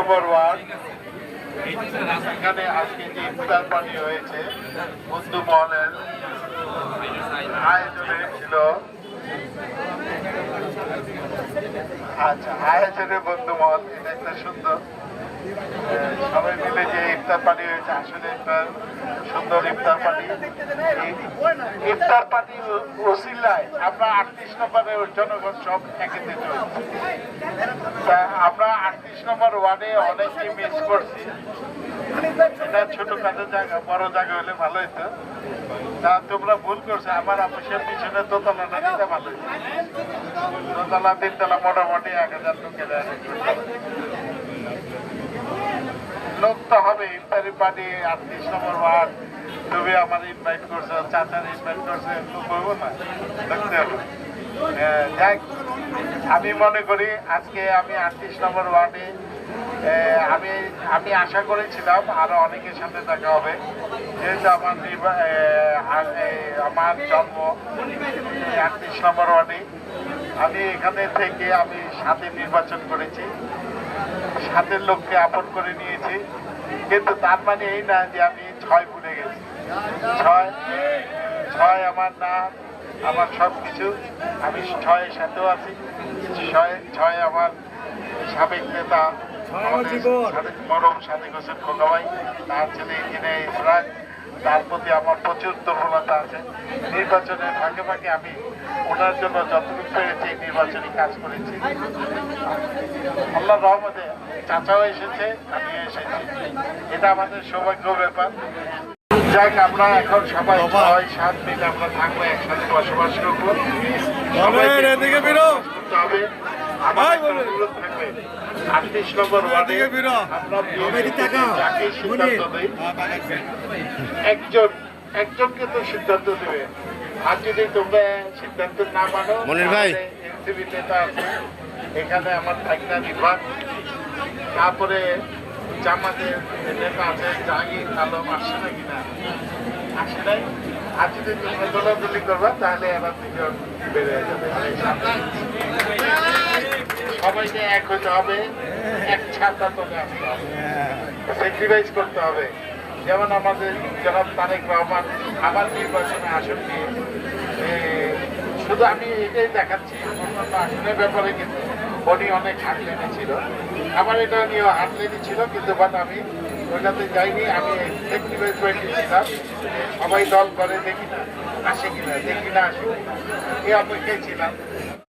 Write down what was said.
নম্বর word, এখানে আজকে যে ইফতার পানি হয়েছে বন্ধু মহলের আয়োজনে ছিল। আচ্ছা, আয়োজনে বন্ধু মহল, এটা একটা সুন্দর, সবাই মিলে যে ইফতার পানি হয়েছে, আসলে একটা সুন্দর ইফতার পানি। ইফতার পানি ওসিলায় আমরা 38 নম্বরের জনগণ সব একেতে চলছি। তা আমরা 38 নম্বর ওয়ার্ডে অনেকে মিস করছি। এটা ছোটখাটো জায়গা, বড় জায়গা হলে ভালো হতো। তা তোমরা ভুল করছো, আমার অফিসের পিছনে দোতলাটা দিতে ভালো হতো। দোতলা তিনতলা মোটামুটি 1000 লোকের লোক তো হবে। ইফতারি পার্টি 38 নম্বর ওয়ার্ড, তুমি আমার ইনভাইট করছো, চাচার ইনভাইট করছো, লোক হবো না, দেখতে হবে। যাই, আমি মনে করি আজকে আমি 38 নম্বর ওয়ার্ডে আমি আশা করেছিলাম আরো অনেকের সাথে দেখা হবে, যেহেতু আমার জন্ম 38 নম্বর ওয়ার্ডে। আমি এখানে থেকে আমি 7 নির্বাচন করেছি, 7 লোককে আপন করে নিয়েছি, কিন্তু তার মানে এই না যে আমি 6 ভুলে গেছি। 6 আমার নাম, আমার সব কিছু, আমি 6-এর সাথেও আছি। 6 আমার সাবেক নেতা মরম সাদেক হোসেন খোকাভাই, তার ছেলে ইঞ্জিনিয়ার ইসরাক, তার প্রতি আমার প্রচুর দুর্বলতা আছে। নির্বাচনের ফাঁকে ফাঁকে আমি ওনার জন্য যতটুকু পেরেছি নির্বাচনী কাজ করেছি। আল্লাহর রহমতে চাচাও এসেছে, আমি এসেছি, এটা আমাদের সৌভাগ্য ব্যাপার। যাক, আমরা এখন সবাই 6-7 মিলে আমরা থাকবো, একসাথে বসবাস করবো। করতে হবে। আমার অনুরোধ থাকবে 38 নম্বর ওয়ার্ডে যাকে সিদ্ধান্ত দেয়, একজনকে তো সিদ্ধান্ত দেবে। আর যদি তোমরা সিদ্ধান্ত না মানো, এনসিপি নেতা আছে এখানে, আমার থাকনা বিভাগ, তারপরে জামাতের নেতা আছে জাহাঙ্গীর আলম, আসছে না কিনা, আসে নাই। আর যদি তোমরা দলাদলি করবা তাহলে এবার থেকে বেড়ে যাবে। সবাইকে এক হতে হবে, এক ছাতা তোলে আসতে হবে, স্যাক্রিফাইস করতে হবে। যেমন আমাদের জনাব তারেক রহমান আমার নির্বাচনে আসন নিয়ে, শুধু আমি এটাই দেখাচ্ছি, অন্যান্য আসনের ব্যাপারে কিন্তু উনি অনেক হাটলেনি ছিল, আমার এটা নিয়েও হাটলেনি ছিল, কিন্তু বাট আমি ওইটাতে যাইনি। আমি স্যাক্রিফাইস করে দিয়েছিলাম, সবাই দল করে দেখি না আসে কিনা, দেখি না আসে কিনা, এই অপেক্ষায় ছিলাম।